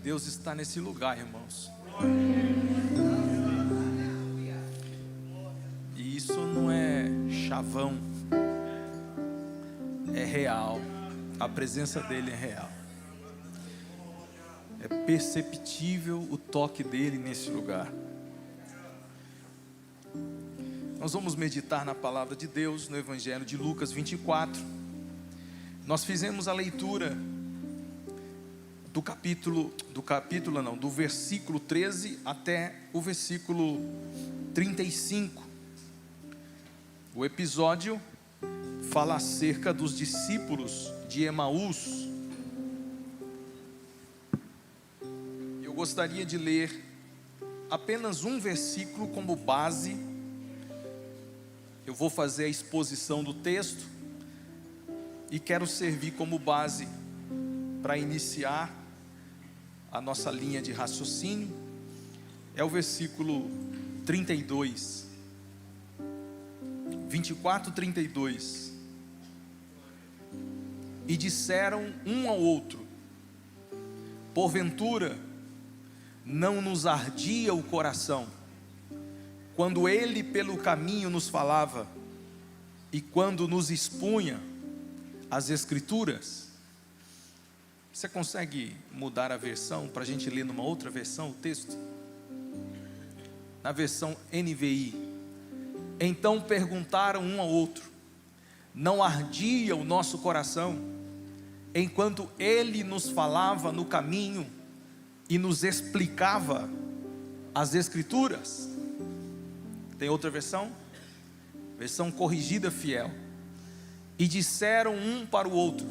Deus está nesse lugar, irmãos. E isso não é chavão, é real. A presença dele é real. É perceptível o toque dele nesse lugar. Nós vamos meditar na palavra de Deus no Evangelho de Lucas 24. Nós fizemos a leitura do versículo 13 até o versículo 35. O episódio fala acerca dos discípulos de Emaús. Eu gostaria de ler apenas um versículo como base. Eu vou fazer a exposição do texto e quero servir como base para iniciar a nossa linha de raciocínio. É o versículo 32, 24, 32. E disseram um ao outro: porventura não nos ardia o coração quando ele pelo caminho nos falava e quando nos expunha as Escrituras? Você consegue mudar a versão para a gente ler numa outra versão o texto? Na versão NVI. Então perguntaram um ao outro: não ardia o nosso coração enquanto ele nos falava no caminho e nos explicava as Escrituras? Tem outra versão? Versão corrigida fiel. E disseram um para o outro: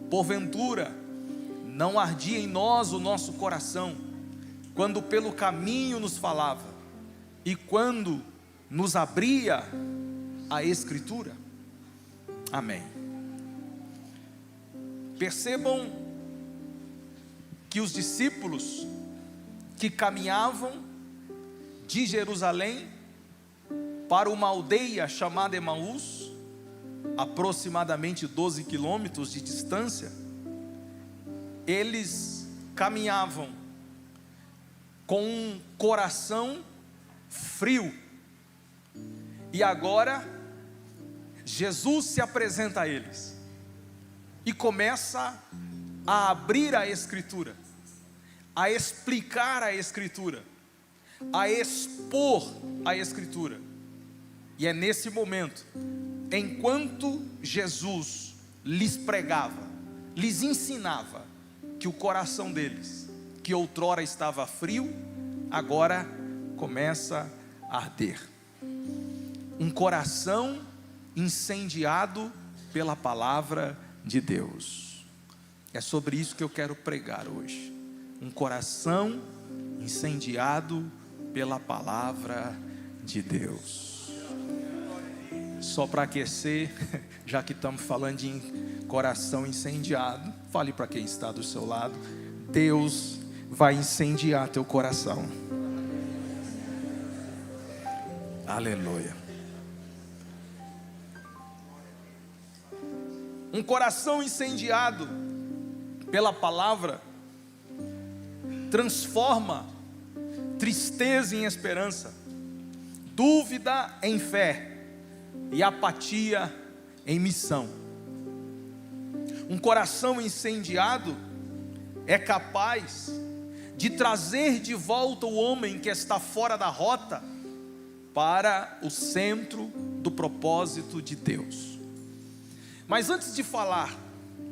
porventura não ardia em nós o nosso coração quando pelo caminho nos falava e quando nos abria a Escritura? Amém. Percebam que os discípulos que caminhavam de Jerusalém para uma aldeia chamada Emaús, aproximadamente 12 quilômetros de distância, eles caminhavam com um coração frio. E agora Jesus se apresenta a eles e começa a abrir a Escritura, a explicar a Escritura, a expor a Escritura. E é nesse momento, enquanto Jesus lhes pregava, lhes ensinava, que o coração deles, que outrora estava frio, agora começa a arder. Um coração incendiado pela palavra de Deus. É sobre isso que eu quero pregar hoje. Um coração incendiado pela palavra de Deus. Só para aquecer, já que estamos falando de coração incendiado, fale para quem está do seu lado: Deus vai incendiar teu coração. Aleluia. Um coração incendiado pela palavra transforma tristeza em esperança, dúvida em fé e apatia em missão. Um coração incendiado é capaz de trazer de volta o homem que está fora da rota para o centro do propósito de Deus. Mas antes de falar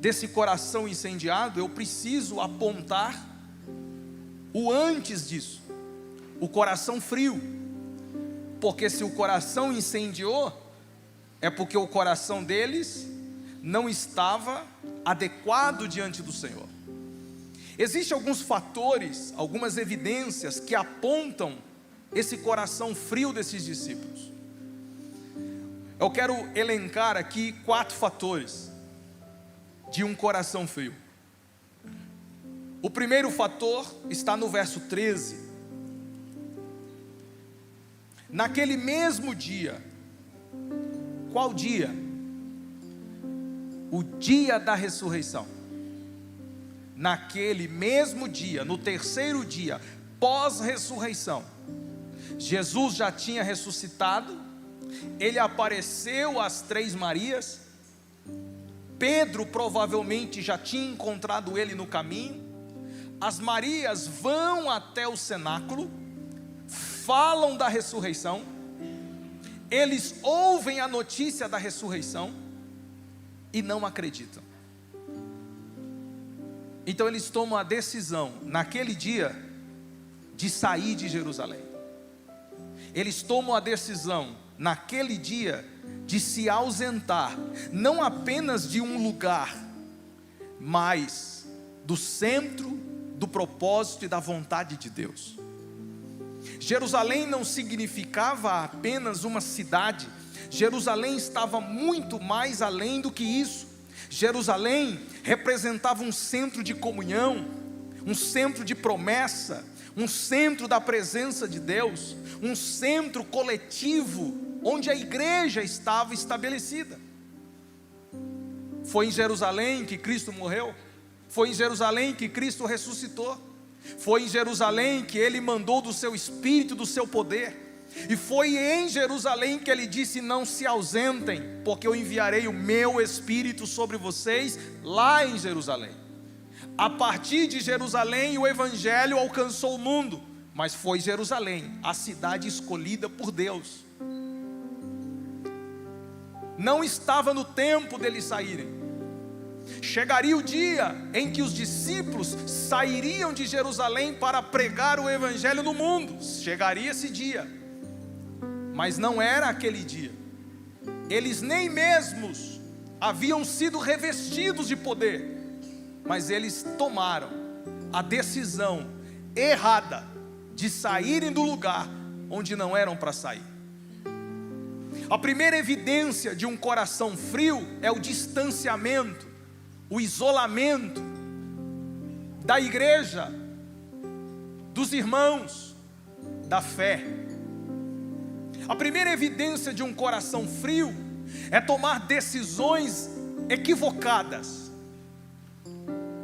desse coração incendiado, eu preciso apontar o antes disso, o coração frio. Porque se o coração incendiou, é porque o coração deles não estava adequado diante do Senhor. Existem alguns fatores, algumas evidências que apontam esse coração frio desses discípulos. Eu quero elencar aqui 4 fatores de um coração frio. O primeiro fator está no verso 13. Naquele mesmo dia. Qual dia? O dia da ressurreição. naquele mesmo dia, no terceiro dia, pós-ressurreição, Jesus já tinha ressuscitado, ele apareceu às 3 Marias, Pedro provavelmente já tinha encontrado ele no caminho, as Marias vão até o cenáculo, falam da ressurreição, eles ouvem a notícia da ressurreição e não acreditam. Então eles tomam a decisão, naquele dia, de sair de Jerusalém. Eles tomam a decisão, naquele dia, de se ausentar, não apenas de um lugar, mas do centro, do propósito e da vontade de Deus. Jerusalém não significava apenas uma cidade, Jerusalém estava muito mais além do que isso. Jerusalém representava um centro de comunhão, um centro de promessa, um centro da presença de Deus, um centro coletivo, onde a igreja estava estabelecida. Foi em Jerusalém que Cristo morreu, foi em Jerusalém que Cristo ressuscitou, foi em Jerusalém que Ele mandou do seu Espírito, do seu poder, e foi em Jerusalém que Ele disse: não se ausentem, porque eu enviarei o meu Espírito sobre vocês, lá em Jerusalém. A partir de Jerusalém o Evangelho alcançou o mundo, mas foi Jerusalém, a cidade escolhida por Deus. Não estava no tempo deles saírem. Chegaria o dia em que os discípulos sairiam de Jerusalém para pregar o Evangelho no mundo. Chegaria esse dia, mas não era aquele dia. Eles nem mesmos haviam sido revestidos de poder, mas eles tomaram a decisão errada de saírem do lugar onde não eram para sair. A primeira evidência de um coração frio é o distanciamento, o isolamento da igreja, dos irmãos, da fé. A primeira evidência de um coração frio é tomar decisões equivocadas,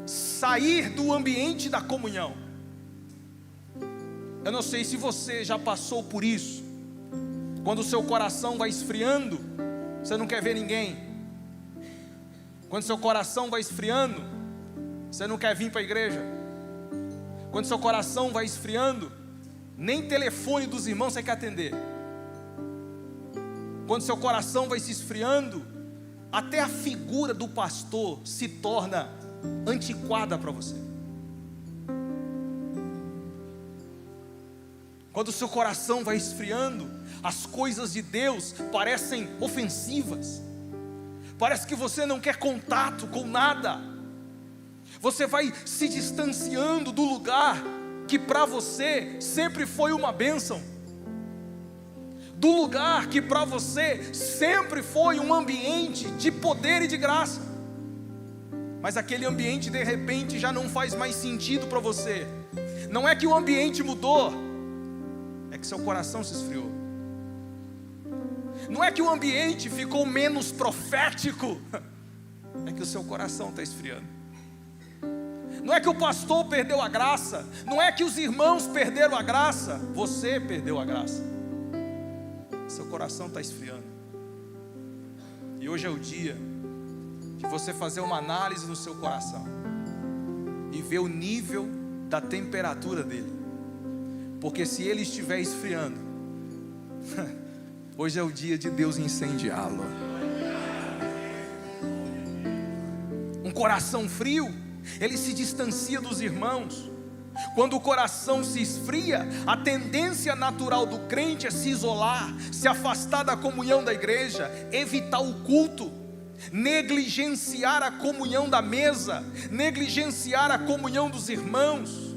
sair do ambiente da comunhão. Eu não sei se você já passou por isso. Quando o seu coração vai esfriando, você não quer ver ninguém. Quando seu coração vai esfriando, você não quer vir para a igreja. Quando seu coração vai esfriando, nem telefone dos irmãos você quer atender. Quando seu coração vai se esfriando, até a figura do pastor se torna antiquada para você. Quando o seu coração vai esfriando, as coisas de Deus parecem ofensivas. Parece que você não quer contato com nada. Você vai se distanciando do lugar que para você sempre foi uma bênção, do lugar que para você sempre foi um ambiente de poder e de graça. Mas aquele ambiente de repente já não faz mais sentido para você. Não é que o ambiente mudou, é que seu coração se esfriou. Não é que o ambiente ficou menos profético, é que o seu coração está esfriando. Não é que o pastor perdeu a graça, não é que os irmãos perderam a graça, você perdeu a graça. Seu coração está esfriando. E hoje é o dia de você fazer uma análise no seu coração e ver o nível da temperatura dele. Porque se ele estiver esfriando, hoje é o dia de Deus incendiá-lo. Um coração frio, ele se distancia dos irmãos. Quando o coração se esfria, a tendência natural do crente é se isolar, se afastar da comunhão da igreja, evitar o culto, negligenciar a comunhão da mesa, negligenciar a comunhão dos irmãos.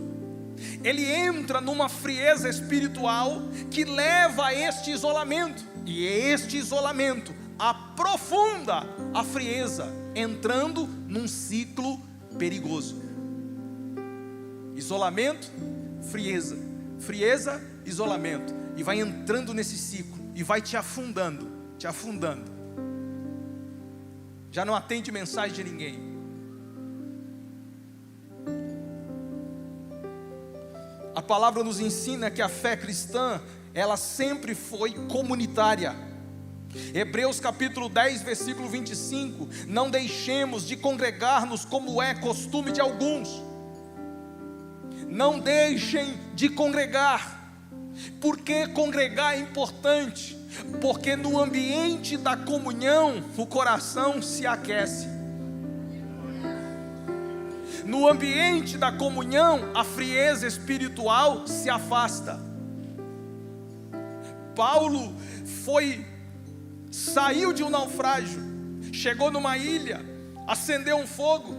Ele entra numa frieza espiritual que leva a este isolamento, e este isolamento aprofunda a frieza, entrando num ciclo perigoso. Isolamento, frieza, frieza, isolamento, e vai entrando nesse ciclo, e vai te afundando, te afundando. Já não atende mensagem de ninguém. A palavra nos ensina que a fé cristã, ela sempre foi comunitária. Hebreus capítulo 10, versículo 25: não deixemos de congregar-nos como é costume de alguns. Não deixem de congregar. Por que congregar é importante? Porque no ambiente da comunhão, o coração se aquece. No ambiente da comunhão, a frieza espiritual se afasta. Paulo saiu de um naufrágio, chegou numa ilha, acendeu um fogo,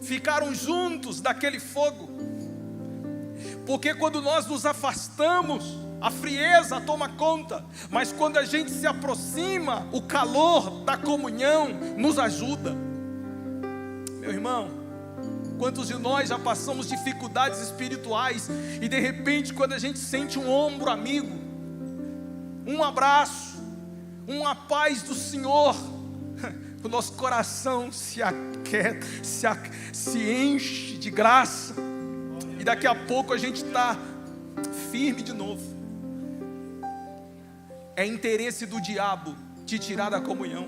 ficaram juntos daquele fogo, porque quando nós nos afastamos, a frieza toma conta, mas quando a gente se aproxima, o calor da comunhão nos ajuda. Meu irmão, quantos de nós já passamos dificuldades espirituais e de repente quando a gente sente um ombro amigo, um abraço, uma paz do Senhor, o nosso coração se aquieta, se enche de graça, e daqui a pouco a gente está firme de novo. É interesse do diabo te tirar da comunhão.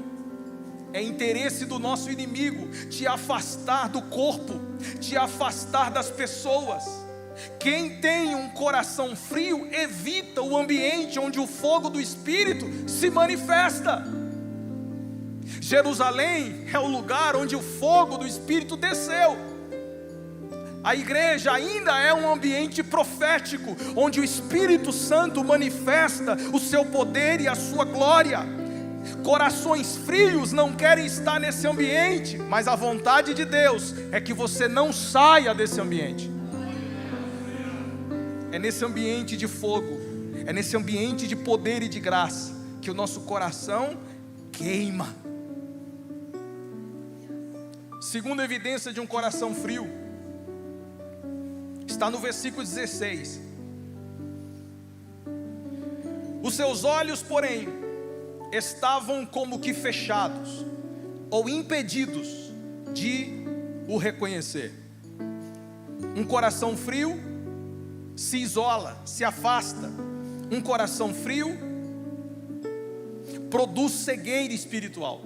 É interesse do nosso inimigo te afastar do corpo, te afastar das pessoas. Quem tem um coração frio evita o ambiente onde o fogo do Espírito se manifesta. Jerusalém é o lugar onde o fogo do Espírito desceu. A igreja ainda é um ambiente profético, onde o Espírito Santo manifesta o seu poder e a sua glória. Corações frios não querem estar nesse ambiente, mas a vontade de Deus é que você não saia desse ambiente. É nesse ambiente de fogo, é nesse ambiente de poder e de graça, que o nosso coração queima. Segunda evidência de um coração frio está no versículo 16. Os seus olhos, porém, estavam como que fechados, ou impedidos de o reconhecer. Um coração frio se isola, se afasta. Um coração frio produz cegueira espiritual.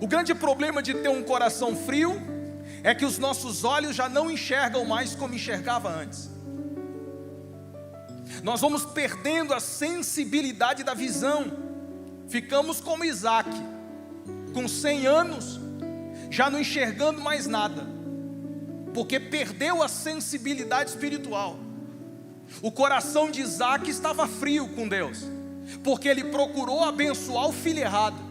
O grande problema de ter um coração frio é que os nossos olhos já não enxergam mais como enxergava antes. Nós vamos perdendo a sensibilidade da visão. Ficamos como Isaac, com 100 anos, já não enxergando mais nada, porque perdeu a sensibilidade espiritual. O coração de Isaac estava frio com Deus, porque ele procurou abençoar o filho errado,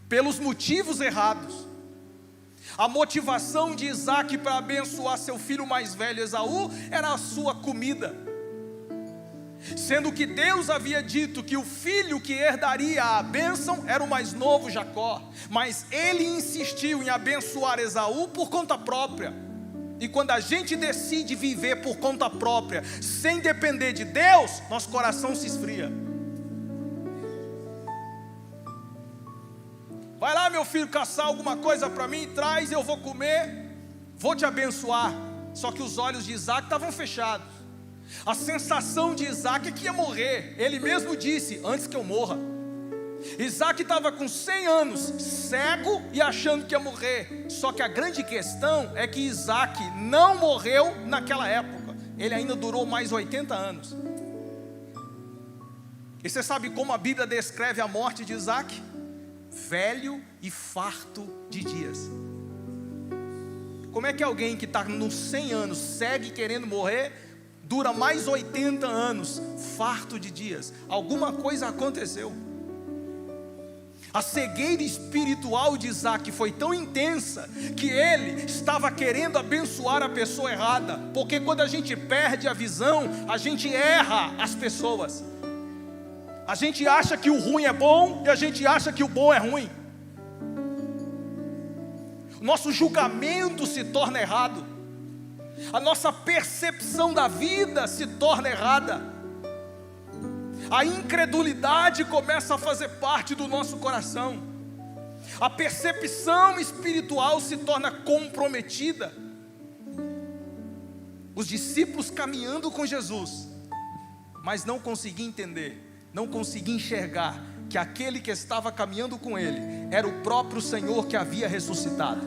pelos motivos errados. A motivação de Isaac para abençoar seu filho mais velho Esaú era a sua comida, sendo que Deus havia dito que o filho que herdaria a bênção era o mais novo, Jacó. Mas ele insistiu em abençoar Esaú por conta própria. E quando a gente decide viver por conta própria, sem depender de Deus, nosso coração se esfria. Vai lá, meu filho, caçar alguma coisa para mim, traz, eu vou comer, vou te abençoar. Só que os olhos de Isaac estavam fechados. A sensação de Isaac é que ia morrer. Ele mesmo disse: antes que eu morra. Isaac estava com 100 anos, cego e achando que ia morrer. Só que a grande questão é que Isaac não morreu naquela época. Ele ainda durou mais 80 anos. E você sabe como a Bíblia descreve a morte de Isaac? Velho e farto de dias. Como é que alguém que está nos 100 anos, cego e querendo morrer, dura mais 80 anos, farto de dias? Alguma coisa aconteceu. A cegueira espiritual de Isaac foi tão intensa que ele estava querendo abençoar a pessoa errada. Porque quando a gente perde a visão, a gente erra as pessoas. A gente acha que o ruim é bom e a gente acha que o bom é ruim. Nosso julgamento se torna errado. A nossa percepção da vida se torna errada. A incredulidade começa a fazer parte do nosso coração. A percepção espiritual se torna comprometida. os discípulos caminhando com Jesus, mas não conseguia entender, não conseguia enxergar que aquele que estava caminhando com ele era o próprio Senhor que havia ressuscitado.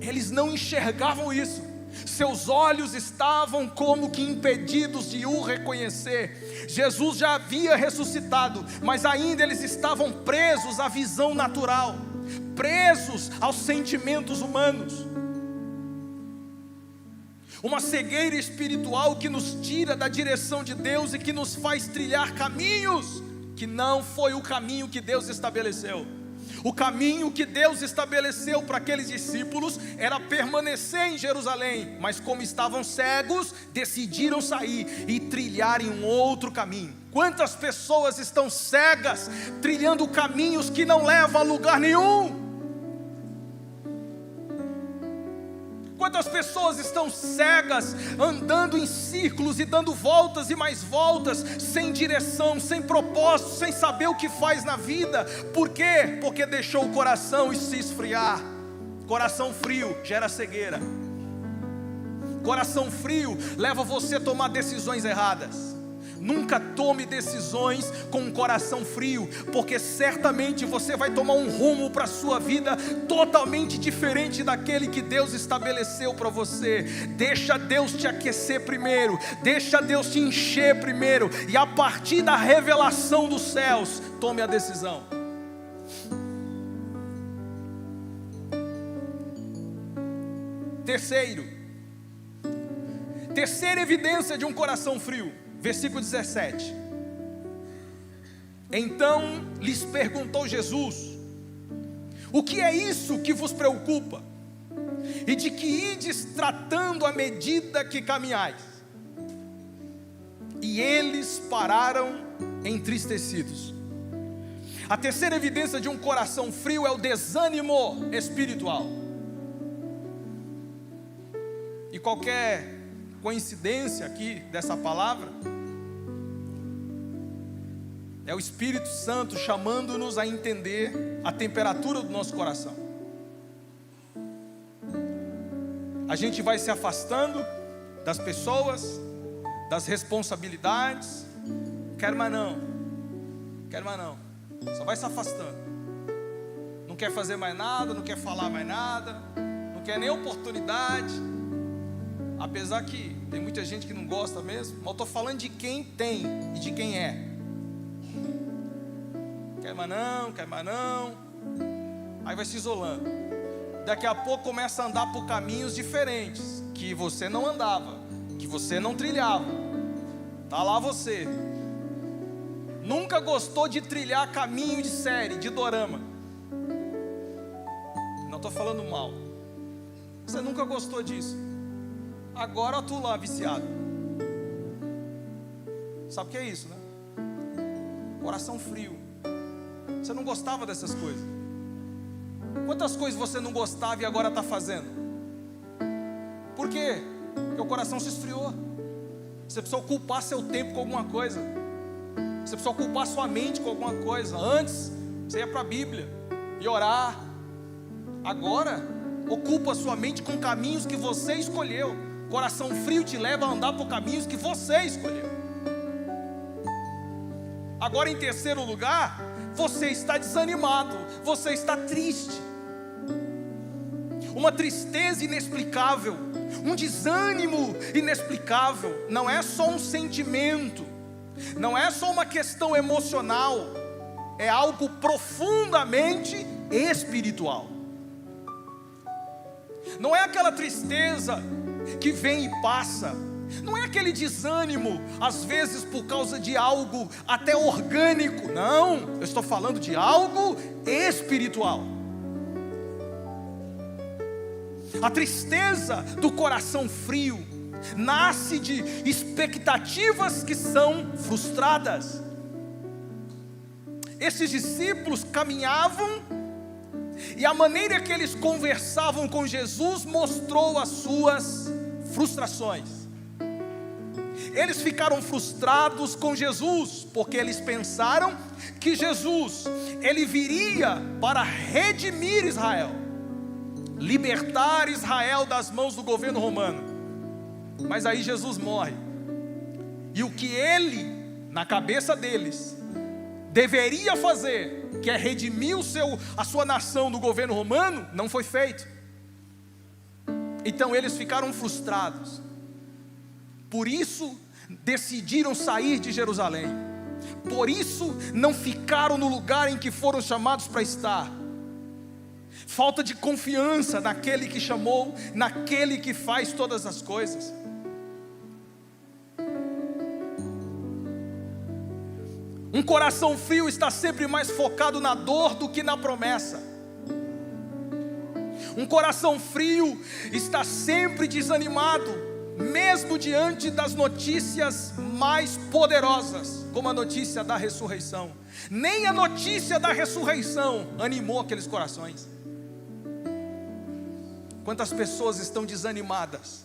Eles não enxergavam isso, seus olhos estavam como que impedidos de o reconhecer. Jesus já havia ressuscitado, mas ainda eles estavam presos à visão natural, presos aos sentimentos humanos. Uma cegueira espiritual que nos tira da direção de Deus e que nos faz trilhar caminhos que não foi o caminho que Deus estabeleceu. O caminho que Deus estabeleceu para aqueles discípulos era permanecer em Jerusalém, mas como estavam cegos, decidiram sair e trilharem um outro caminho. Quantas pessoas estão cegas, trilhando caminhos que não levam a lugar nenhum? Quantas pessoas estão cegas, andando em círculos e dando voltas e mais voltas, sem direção, sem propósito, sem saber o que faz na vida? Por quê? Porque deixou o coração se esfriar. Coração frio gera cegueira. Coração frio leva você a tomar decisões erradas. Nunca tome decisões com um coração frio, porque certamente você vai tomar um rumo para a sua vida totalmente diferente daquele que Deus estabeleceu para você. Deixa Deus te aquecer primeiro, deixa Deus te encher primeiro, e a partir da revelação dos céus, tome a decisão. Terceira evidência de um coração frio. Versículo 17. Então lhes perguntou Jesus: o que é isso que vos preocupa? E de que ides tratando à medida que caminhais? E eles pararam entristecidos. A terceira evidência de um coração frio é o desânimo espiritual. E qualquer coincidência aqui dessa palavra é o Espírito Santo chamando-nos a entender a temperatura do nosso coração. A gente vai se afastando das pessoas, das responsabilidades. Quero mais não, só vai se afastando. Não quer fazer mais nada, não quer falar mais nada, não quer nem oportunidade. Apesar que tem muita gente que não gosta mesmo, mas eu estou falando de quem tem e de quem é. Quer mais não. Aí vai se isolando. Daqui a pouco começa a andar por caminhos diferentes, que você não andava, que você não trilhava. Está lá você. Nunca gostou de trilhar caminho de série, de dorama. Não estou falando mal. Você nunca gostou disso. Agora tu lá viciado. Sabe o que é isso, né? Coração frio. Você não gostava dessas coisas. Quantas coisas você não gostava e agora está fazendo? Por quê? Porque o coração se esfriou. Você precisa ocupar seu tempo com alguma coisa. Você precisa ocupar sua mente com alguma coisa. Antes, você ia para a Bíblia e orar. Agora, ocupa sua mente com caminhos que você escolheu. Coração frio te leva a andar por caminhos que você escolheu. Agora, em terceiro lugar, você está desanimado, você está triste. Uma tristeza inexplicável, um desânimo inexplicável. Não é só um sentimento, não é só uma questão emocional, é algo profundamente espiritual. Não é aquela tristeza que vem e passa, não é aquele desânimo, às vezes por causa de algo até orgânico. Não, eu estou falando de algo espiritual. A tristeza do coração frio nasce de expectativas que são frustradas. Esses discípulos caminhavam e a maneira que eles conversavam com Jesus mostrou as suas frustrações. Eles ficaram frustrados com Jesus, porque eles pensaram que Jesus, ele viria para redimir Israel. libertar Israel das mãos do governo romano. Mas aí Jesus morre. E o que ele, na cabeça deles, deveria fazer, que é redimir a sua nação do governo romano, não foi feito. Então eles ficaram frustrados. Por isso decidiram sair de Jerusalém. Por isso não ficaram no lugar em que foram chamados para estar. Falta de confiança naquele que chamou, naquele que faz todas as coisas. Um coração frio está sempre mais focado na dor do que na promessa. Um coração frio está sempre desanimado, mesmo diante das notícias mais poderosas, como a notícia da ressurreição. Nem a notícia da ressurreição animou aqueles corações. Quantas pessoas estão desanimadas,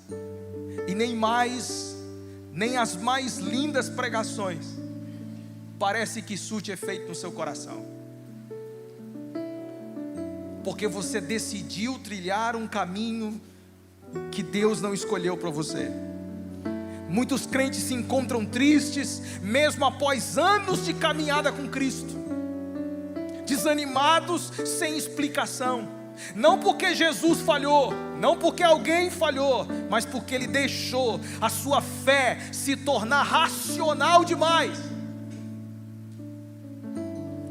e nem as mais lindas pregações parece que surte efeito no seu coração, porque você decidiu trilhar um caminho que Deus não escolheu para você. Muitos crentes se encontram tristes, mesmo após anos de caminhada com Cristo, desanimados sem explicação, não porque Jesus falhou, não porque alguém falhou, mas porque ele deixou a sua fé se tornar racional demais.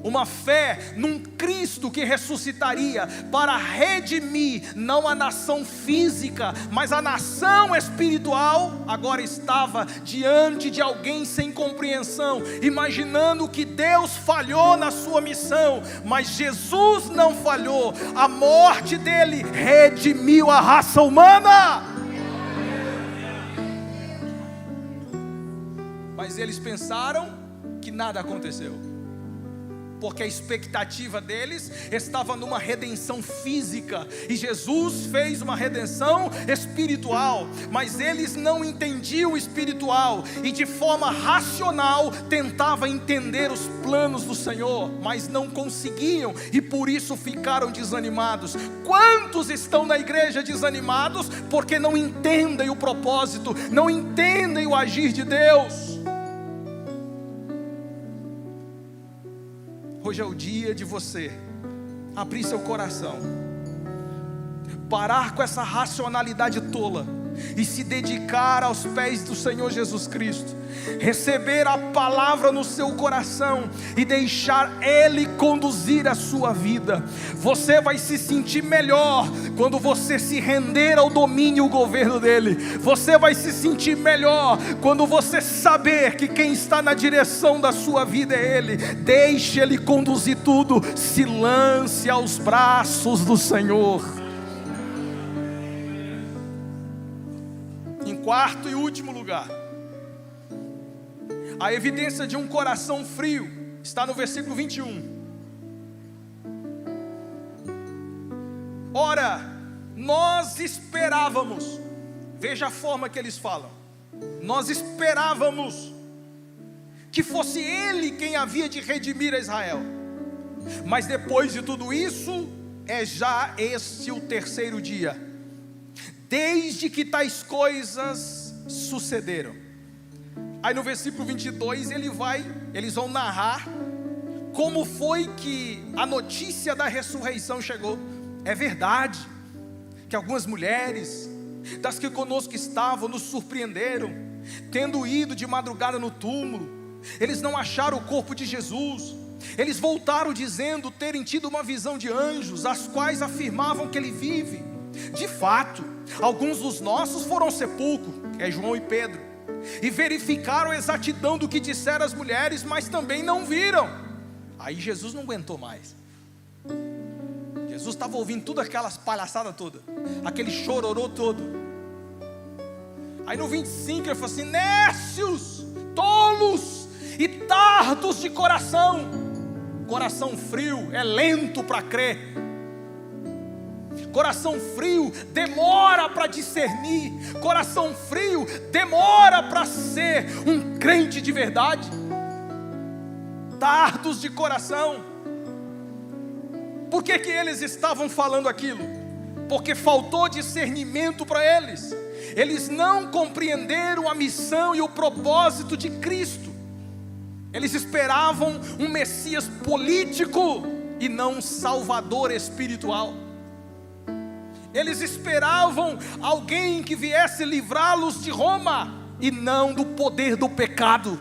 Uma fé num Cristo que ressuscitaria para redimir não a nação física, mas a nação espiritual, agora estava diante de alguém sem compreensão, imaginando que Deus falhou na sua missão, mas Jesus não falhou. A morte dele redimiu a raça humana. Mas eles pensaram que nada aconteceu, porque a expectativa deles estava numa redenção física, e Jesus fez uma redenção espiritual, mas eles não entendiam o espiritual, e de forma racional tentavam entender os planos do Senhor, mas não conseguiam, e por isso ficaram desanimados. Quantos estão na igreja desanimados, porque não entendem o propósito, não entendem o agir de Deus? Hoje é o dia de você abrir seu coração, parar com essa racionalidade tola e se dedicar aos pés do Senhor Jesus Cristo, receber a palavra no seu coração e deixar Ele conduzir a sua vida. Você vai se sentir melhor quando você se render ao domínio e ao governo dEle. Você vai se sentir melhor quando você saber que quem está na direção da sua vida é Ele. Deixe Ele conduzir tudo, se lance aos braços do Senhor. Em quarto e último lugar, a evidência de um coração frio está no versículo 21. Ora, nós esperávamos, veja a forma que eles falam, nós esperávamos que fosse Ele quem havia de redimir a Israel, mas depois de tudo isso, é já este o terceiro dia desde que tais coisas sucederam. Aí no versículo 22 eles vão narrar como foi que a notícia da ressurreição chegou. É verdade que algumas mulheres das que conosco estavam nos surpreenderam, tendo ido de madrugada no túmulo. Eles não acharam o corpo de Jesus. Eles voltaram dizendo terem tido uma visão de anjos, as quais afirmavam que Ele vive. De fato, alguns dos nossos foram ao sepulcro, é João e Pedro, e verificaram a exatidão do que disseram as mulheres, mas também não viram. Aí Jesus não aguentou mais. Jesus estava ouvindo tudo aquelas palhaçadas todas, aquele chororô todo. Aí no 25 ele falou assim: nécios, tolos e tardos de coração. Coração frio é lento para crer. Coração frio demora para discernir. Coração frio demora para ser um crente de verdade. Tardos de coração. Por que eles estavam falando aquilo? porque faltou discernimento para eles. Eles não compreenderam a missão e o propósito de Cristo. Eles esperavam um Messias político e não um Salvador espiritual. Eles esperavam alguém que viesse livrá-los de Roma e não do poder do pecado.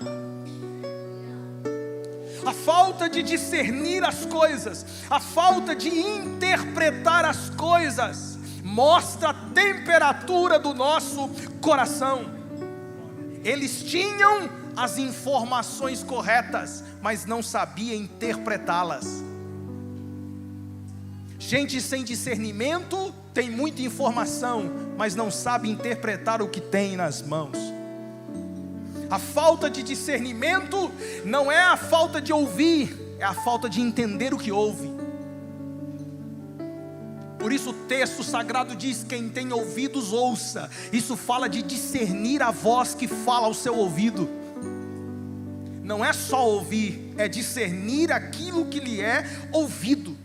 A falta de discernir as coisas, a falta de interpretar as coisas, mostra a temperatura do nosso coração. Eles tinham as informações corretas, mas não sabiam interpretá-las. Gente sem discernimento tem muita informação, mas não sabe interpretar o que tem nas mãos. A falta de discernimento não é a falta de ouvir, é a falta de entender o que ouve. Por isso o texto sagrado diz: quem tem ouvidos ouça. Isso fala de discernir a voz que fala ao seu ouvido. Não é só ouvir, é discernir aquilo que lhe é ouvido.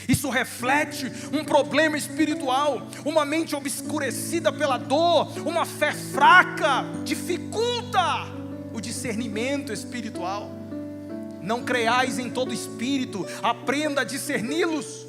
Isso reflete um problema espiritual, uma mente obscurecida pela dor, uma fé fraca, dificulta o discernimento espiritual. Não creais em todo espírito, aprenda a discerni-los.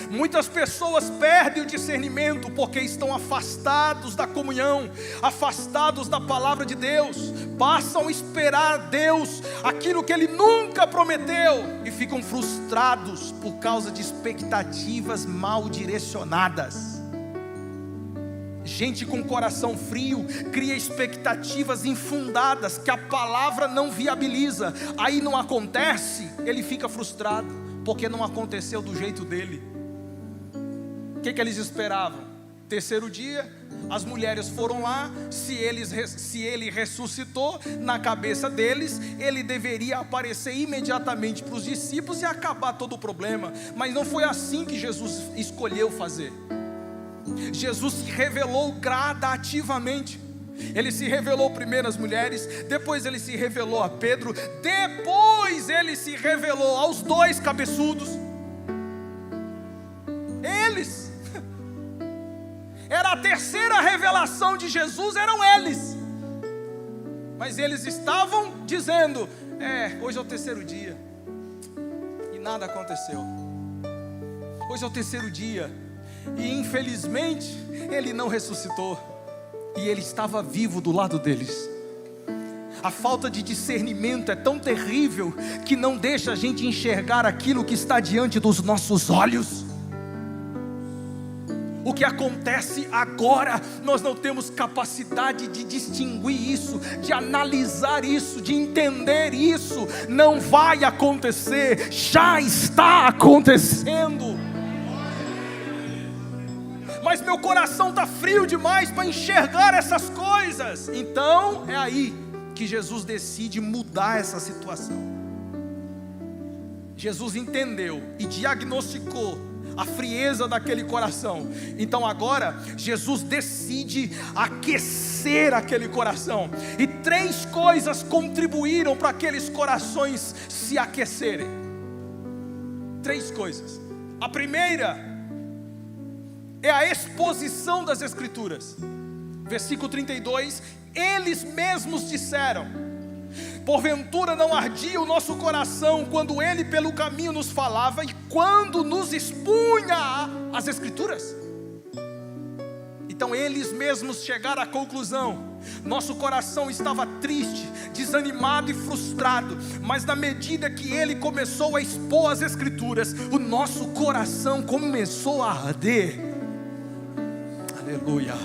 Muitas pessoas perdem o discernimento porque estão afastados da comunhão, afastados da palavra de Deus, passam a esperar Deus aquilo que Ele nunca prometeu e ficam frustrados por causa de expectativas mal direcionadas. Gente com coração frio cria expectativas infundadas que a palavra não viabiliza. Aí não acontece, ele fica frustrado porque não aconteceu do jeito dele. O que eles esperavam? Terceiro dia, as mulheres foram lá. Se ele ressuscitou, na cabeça deles, ele deveria aparecer imediatamente para os discípulos e acabar todo o problema. Mas não foi assim que Jesus escolheu fazer. Jesus se revelou gradativamente. Ele se revelou primeiro às mulheres, depois ele se revelou a Pedro, depois ele se revelou aos dois cabeçudos. Eles, era a terceira revelação de Jesus, eram eles. Mas eles estavam dizendo: hoje é o terceiro dia, e nada aconteceu. Hoje é o terceiro dia, e infelizmente ele não ressuscitou, e ele estava vivo do lado deles. A falta de discernimento é tão terrível que não deixa a gente enxergar aquilo que está diante dos nossos olhos. O que acontece agora, nós não temos capacidade de distinguir isso, de analisar isso, de entender isso. Não vai acontecer, já está acontecendo. Mas meu coração está frio demais para enxergar essas coisas. Então é aí que Jesus decide mudar essa situação. Jesus entendeu e diagnosticou a frieza daquele coração. Então agora Jesus decide aquecer aquele coração. E três coisas contribuíram para aqueles corações se aquecerem. Três coisas. A primeira é a exposição das Escrituras. Versículo 32: eles mesmos disseram: porventura não ardia o nosso coração quando Ele pelo caminho nos falava e quando nos expunha as Escrituras? Então eles mesmos chegaram à conclusão: nosso coração estava triste, desanimado e frustrado, mas na medida que Ele começou a expor as Escrituras, o nosso coração começou a arder. Aleluia.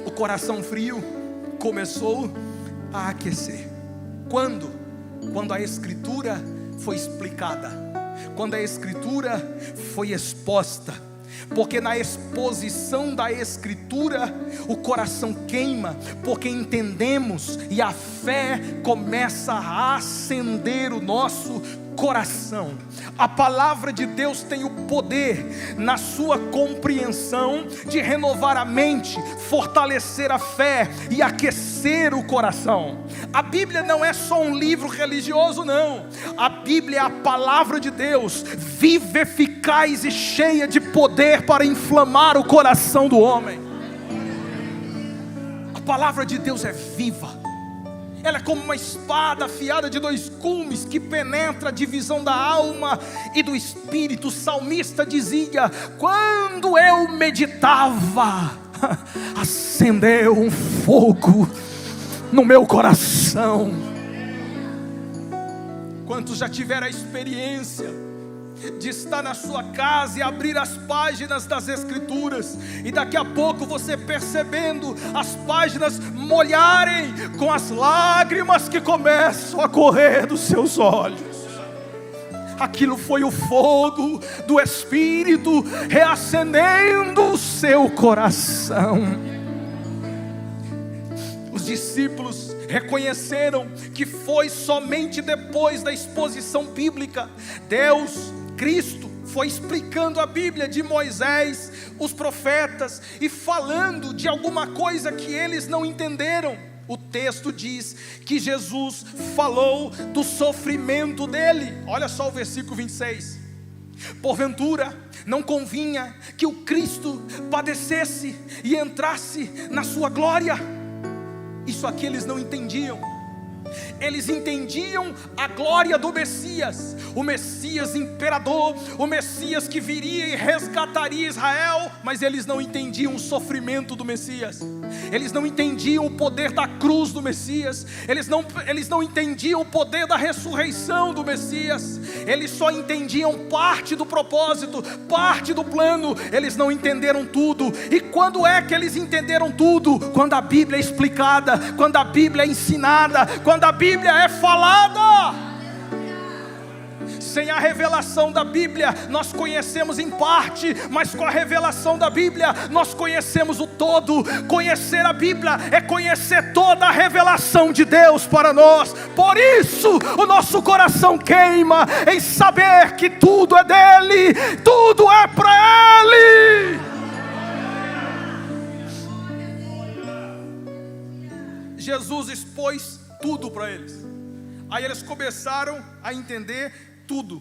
O coração frio começou a aquecer. Quando? Quando a Escritura foi explicada, quando a Escritura foi exposta. Porque na exposição da Escritura o coração queima, porque entendemos e a fé começa a acender o nosso coração. A palavra de Deus tem o poder, na sua compreensão, de renovar a mente, fortalecer a fé e aquecer o coração. A Bíblia não é só um livro religioso, não. A Bíblia é a palavra de Deus, viva, eficaz e cheia de poder para inflamar o coração do homem. A palavra de Deus é viva. Ela é como uma espada afiada de 2 gumes, que penetra a divisão da alma e do espírito. O salmista dizia: quando eu meditava, acendeu um fogo no meu coração. Quantos já tiveram a experiência de estar na sua casa e abrir as páginas das Escrituras, e daqui a pouco você percebendo as páginas molharem com as lágrimas que começam a correr dos seus olhos? Aquilo foi o fogo do Espírito reacendendo o seu coração. Os discípulos reconheceram que foi somente depois da exposição bíblica. Cristo foi explicando a Bíblia de Moisés, os profetas, e falando de alguma coisa que eles não entenderam. O texto diz que Jesus falou do sofrimento dele. Olha só o versículo 26. Porventura não convinha que o Cristo padecesse e entrasse na sua glória? Isso aqui eles não entendiam. Eles entendiam a glória do Messias, o Messias imperador, o Messias que viria e resgataria Israel, mas eles não entendiam o sofrimento do Messias, eles não entendiam o poder da cruz do Messias, eles não entendiam o poder da ressurreição do Messias, eles só entendiam parte do propósito, parte do plano, eles não entenderam tudo. E quando é que eles entenderam tudo? Quando a Bíblia é explicada, quando a Bíblia é ensinada, quando a Bíblia é falada. Sem a revelação da Bíblia, nós conhecemos em parte, mas com a revelação da Bíblia, nós conhecemos o todo. Conhecer a Bíblia é conhecer toda a revelação de Deus para nós. Por isso, o nosso coração queima em saber que tudo é dele, tudo é para Ele. Jesus expôs tudo para eles. Aí eles começaram a entender tudo.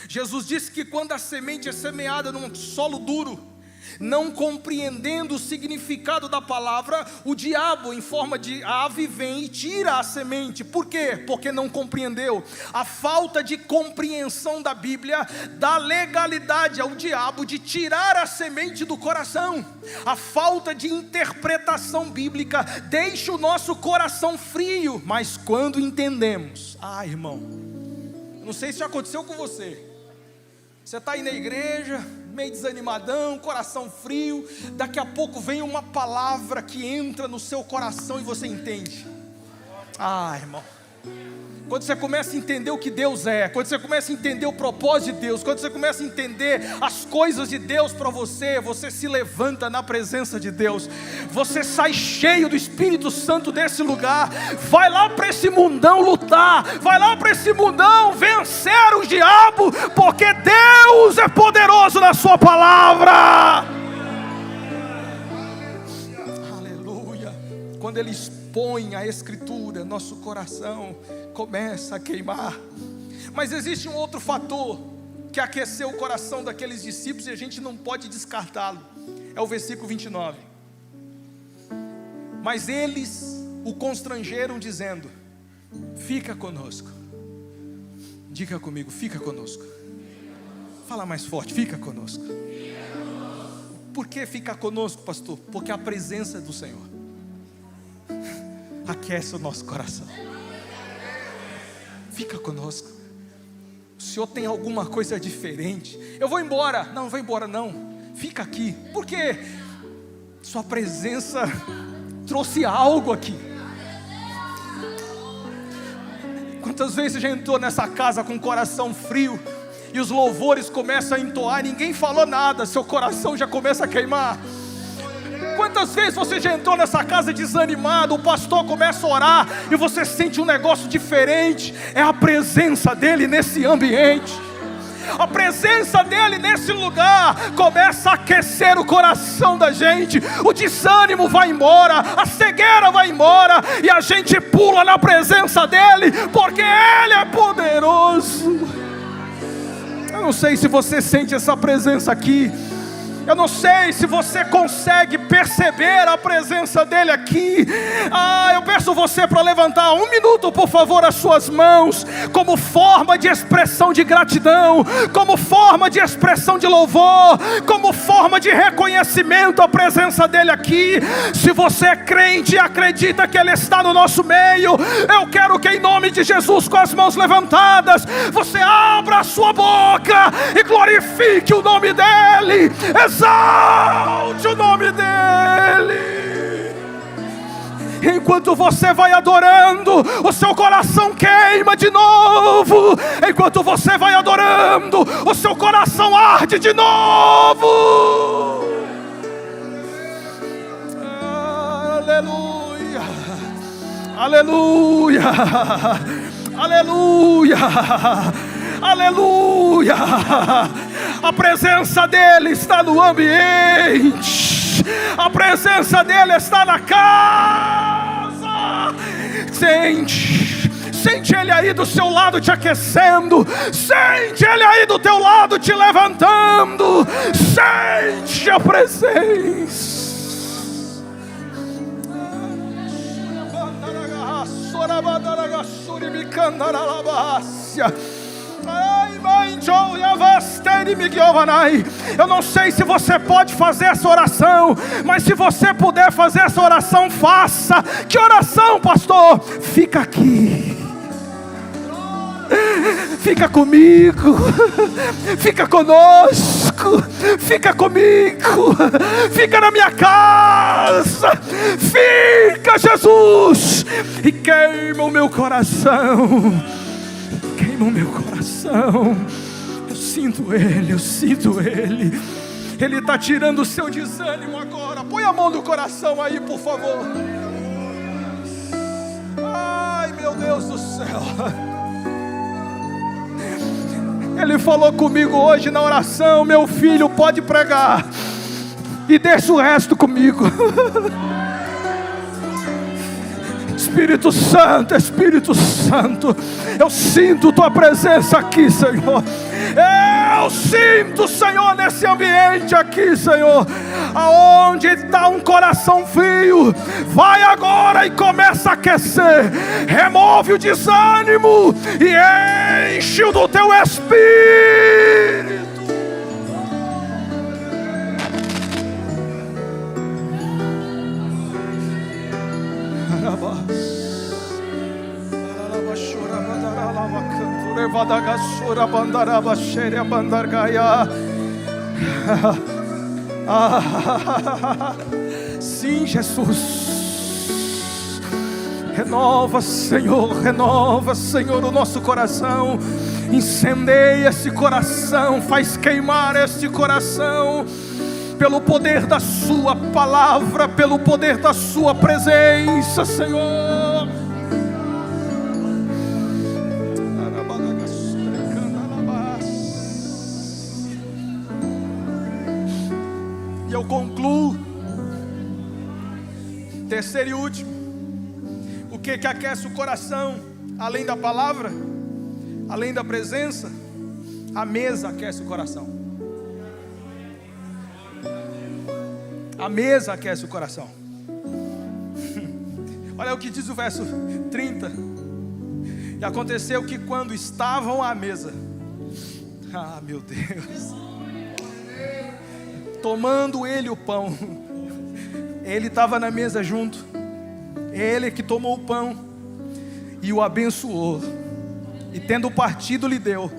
Jesus disse que quando a semente é semeada num solo duro, não compreendendo o significado da palavra, o diabo em forma de ave vem e tira a semente. Por quê? Porque não compreendeu. A falta de compreensão da Bíblia dá legalidade ao diabo de tirar a semente do coração. A falta de interpretação bíblica deixa o nosso coração frio. Mas quando entendemos, irmão, não sei se já aconteceu com você. Você está aí na igreja, meio desanimadão, coração frio. Daqui a pouco vem uma palavra que entra no seu coração e você entende. Irmão, quando você começa a entender o que Deus é, quando você começa a entender o propósito de Deus, quando você começa a entender as coisas de Deus para você, você se levanta na presença de Deus, você sai cheio do Espírito Santo desse lugar, vai lá para esse mundão lutar, vai lá para esse mundão vencer o diabo, porque Deus é poderoso na sua palavra. Aleluia. Quando Ele expõe a Escritura, nosso coração começa a queimar. Mas existe um outro fator que aqueceu o coração daqueles discípulos e a gente não pode descartá-lo. É o versículo 29. Mas eles o constrangeram dizendo: fica conosco. Diga comigo, fica conosco. Fala mais forte, fica conosco. Por que fica conosco, pastor? Porque a presença do Senhor aquece o nosso coração. Fica conosco. O Senhor tem alguma coisa diferente. Eu vou embora. Não vou embora não. Fica aqui. Por quê? Sua presença trouxe algo aqui. Quantas vezes você já entrou nessa casa com o coração frio e os louvores começam a entoar, ninguém falou nada, seu coração já começa a queimar. Quantas vezes você já entrou nessa casa desanimado, o pastor começa a orar e você sente um negócio diferente? É a presença dele nesse ambiente. A presença dele nesse lugar começa a aquecer o coração da gente. O desânimo vai embora, a cegueira vai embora, e a gente pula na presença dele, porque ele é poderoso. Eu não sei se você sente essa presença aqui. Eu não sei se você consegue perceber a presença dele aqui. Eu peço você para levantar 1 minuto, por favor, as suas mãos, como forma de expressão de gratidão, como forma de expressão de louvor, como forma de reconhecimento à presença dele aqui. Se você é crente e acredita que ele está no nosso meio, eu quero que, em nome de Jesus, com as mãos levantadas, você abra a sua boca e glorifique o nome dele. Exalte o nome dele. Enquanto você vai adorando, o seu coração queima de novo. Enquanto você vai adorando, o seu coração arde de novo. Aleluia, aleluia, aleluia, aleluia. A presença dele está no ambiente. A presença dele está na casa. Sente ele aí do seu lado te aquecendo. Sente ele aí do teu lado te levantando. Sente a presença. Eu não sei se você pode fazer essa oração, mas se você puder fazer essa oração, faça. Que oração, pastor? Fica aqui, fica comigo, fica conosco, fica comigo, fica na minha casa, fica, Jesus, e queima o meu coração. Queima o meu coração. Eu sinto Ele. Ele está tirando o seu desânimo agora. Põe a mão no coração aí, por favor. Ai, meu Deus do céu. Ele falou comigo hoje na oração: meu filho, pode pregar e deixa o resto comigo. Espírito Santo, eu sinto tua presença aqui, Senhor. Eu sinto, Senhor, nesse ambiente aqui, Senhor. Aonde está um coração frio, vai agora e começa a aquecer. Remove o desânimo e enche-o do teu Espírito. Sim, Jesus. Renova, Senhor, o nosso coração. Incendeia esse coração, faz queimar este coração, pelo poder da sua palavra, pelo poder da sua presença, Senhor. E eu concluo. Terceiro e último. O que aquece o coração? Além da palavra, além da presença, a mesa aquece o coração. A mesa aquece o coração. Olha o que diz o verso 30. E aconteceu que quando estavam à mesa, meu Deus, tomando ele o pão, ele estava na mesa junto, ele que tomou o pão e o abençoou, e tendo partido lhe deu,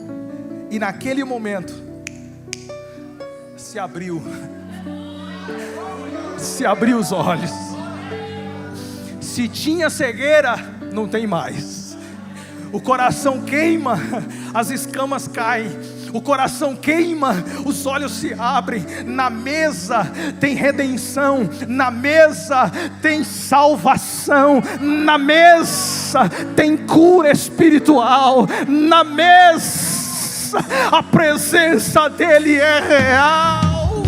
e naquele momento se abriu os olhos. Se tinha cegueira, não tem mais. O coração queima, as escamas caem, o coração queima, os olhos se abrem. Na mesa tem redenção, na mesa tem salvação, na mesa tem cura espiritual, na mesa a presença dele é real.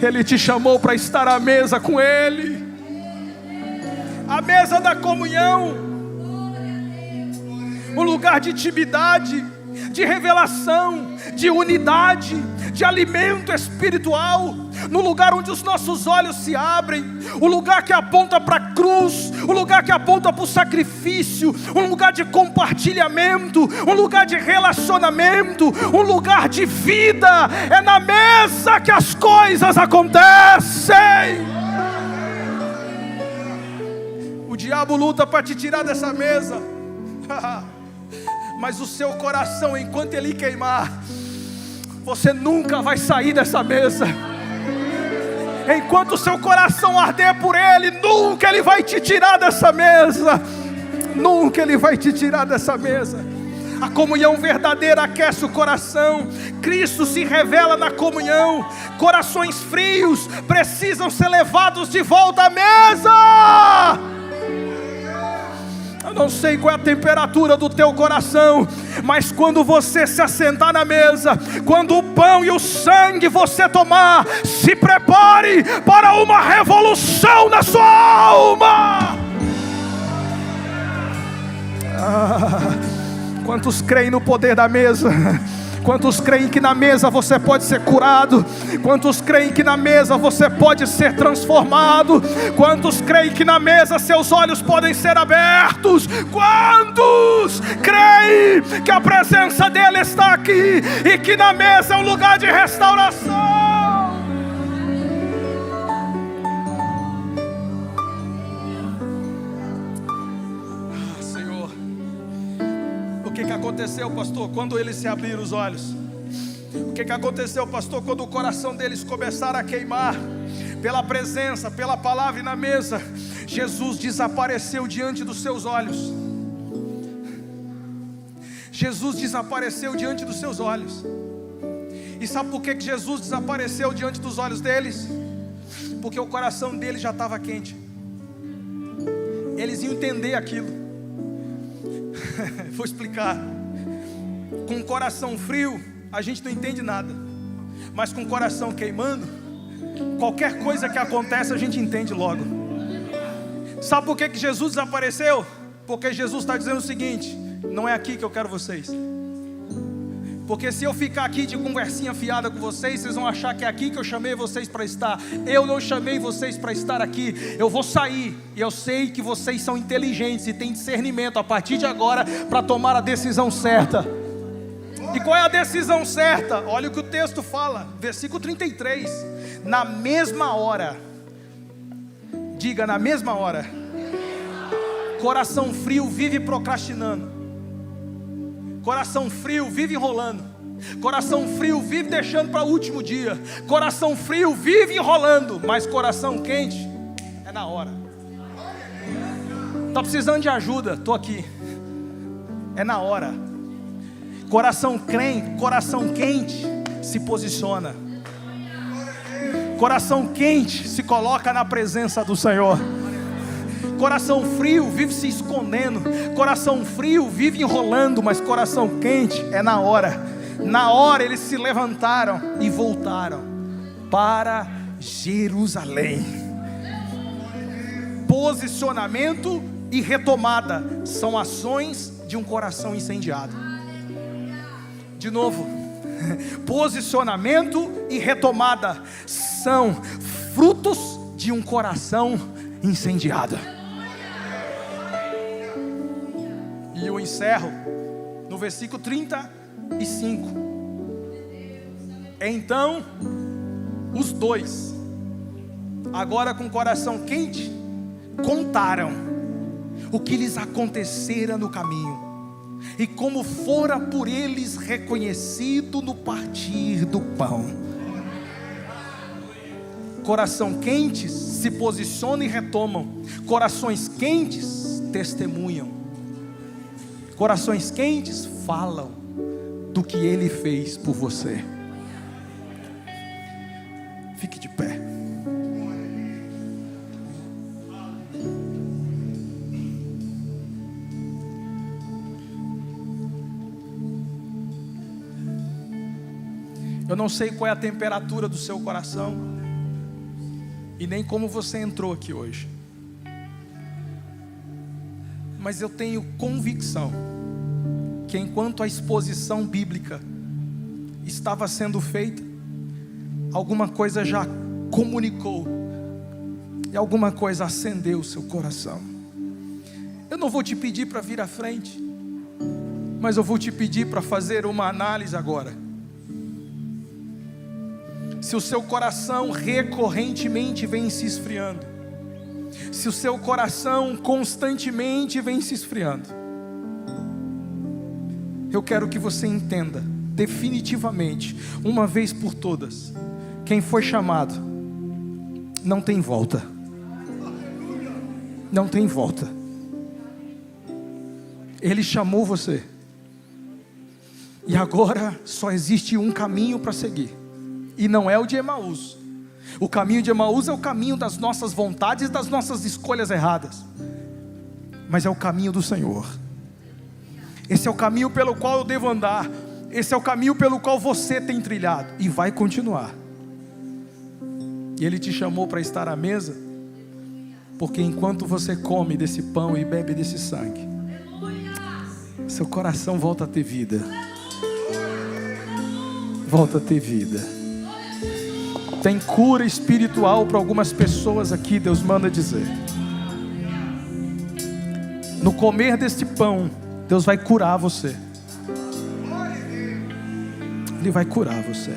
Ele te chamou para estar à mesa com ele, a mesa da comunhão, um lugar de intimidade, de revelação, de unidade, de alimento espiritual, no lugar onde os nossos olhos se abrem, o lugar que aponta para a cruz, o lugar que aponta para o sacrifício, um lugar de compartilhamento, um lugar de relacionamento, um lugar de vida. É na mesa que as coisas acontecem. O diabo luta para te tirar dessa mesa, mas o seu coração, enquanto ele queimar, você nunca vai sair dessa mesa. Enquanto o seu coração arder por ele, nunca ele vai te tirar dessa mesa. Nunca ele vai te tirar dessa mesa. A comunhão verdadeira aquece o coração. Cristo se revela na comunhão. Corações frios precisam ser levados de volta à mesa. Eu não sei qual é a temperatura do teu coração, mas quando você se assentar na mesa, quando o pão e o sangue você tomar, se prepare para uma revolução na sua alma. Quantos creem no poder da mesa? Quantos creem que na mesa você pode ser curado? Quantos creem que na mesa você pode ser transformado? Quantos creem que na mesa seus olhos podem ser abertos? Quantos creem que a presença dele está aqui e que na mesa é um lugar de restauração? O que aconteceu, pastor, quando eles se abriram os olhos? O que aconteceu, pastor, quando o coração deles começaram a queimar pela presença, pela palavra e na mesa? Jesus desapareceu diante dos seus olhos. Jesus desapareceu diante dos seus olhos. E sabe por que Jesus desapareceu diante dos olhos deles? Porque o coração deles já estava quente. Eles iam entender aquilo. Vou explicar. Com o coração frio, a gente não entende nada. Mas com o coração queimando, qualquer coisa que acontece, a gente entende logo. Sabe por que Jesus desapareceu? Porque Jesus está dizendo o seguinte: não é aqui que eu quero vocês. Porque se eu ficar aqui de conversinha fiada com vocês, vocês vão achar que é aqui que eu chamei vocês para estar. Eu não chamei vocês para estar aqui. Eu vou sair, e eu sei que vocês são inteligentes e têm discernimento a partir de agora para tomar a decisão certa. E qual é a decisão certa? Olha o que o texto fala, versículo 33. Na mesma hora, diga, na mesma hora. Coração frio vive procrastinando. Coração frio vive enrolando. Coração frio vive deixando para o último dia. Coração frio vive enrolando. Mas coração quente é na hora. Está precisando de ajuda? Estou aqui. É na hora. Coração quente se posiciona. Coração quente se coloca na presença do Senhor. Coração frio vive se escondendo. Coração frio vive enrolando. Mas coração quente é na hora. Na hora eles se levantaram e voltaram para Jerusalém. Posicionamento e retomada são ações de um coração incendiado. De novo, posicionamento e retomada são frutos de um coração incendiado. E eu encerro no versículo 35. Então os dois, agora com o coração quente, contaram o que lhes acontecera no caminho e como fora por eles reconhecido no partir do pão. Coração quentes se posicionam e retomam. Corações quentes testemunham. Corações quentes falam. do que Ele fez por você. Fique de pé. Eu não sei qual é a temperatura do seu coração e nem como você entrou aqui hoje, mas eu tenho convicção que enquanto a exposição bíblica estava sendo feita, alguma coisa já comunicou e alguma coisa acendeu o seu coração. Eu não vou te pedir para vir à frente, mas eu vou te pedir para fazer uma análise agora. Se o seu coração recorrentemente vem se esfriando, se o seu coração constantemente vem se esfriando, eu quero que você entenda definitivamente, uma vez por todas, quem foi chamado não tem volta. Não tem volta. Ele chamou você, e agora só existe um caminho para seguir, e não é o de Emaús. O caminho de Emaús é o caminho das nossas vontades, das nossas escolhas erradas, mas é o caminho do Senhor. Esse é o caminho pelo qual eu devo andar. Esse é o caminho pelo qual você tem trilhado e vai continuar. E Ele te chamou para estar à mesa, porque enquanto você come desse pão e bebe desse sangue, seu coração volta a ter vida. Volta a ter vida. Tem cura espiritual para algumas pessoas aqui, Deus manda dizer. No comer deste pão, Deus vai curar você. Ele vai curar você.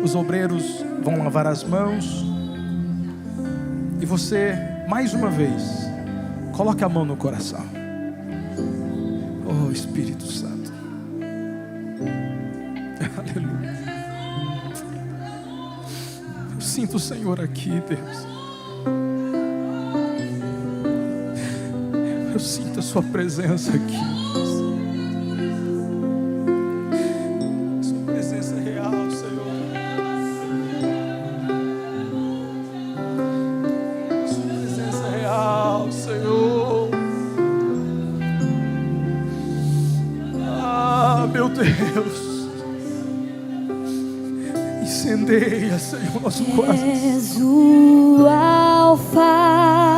Os obreiros vão lavar as mãos, e você, mais uma vez, coloque a mão no coração. Oh Espírito Santo. Aleluia. Eu sinto o Senhor aqui, Deus. Eu sinto a sua presença aqui. Sua presença é real, Senhor. Sua presença é real, Senhor. Ah, meu Deus. Incendeia, Senhor, nosso coração. És o Alfa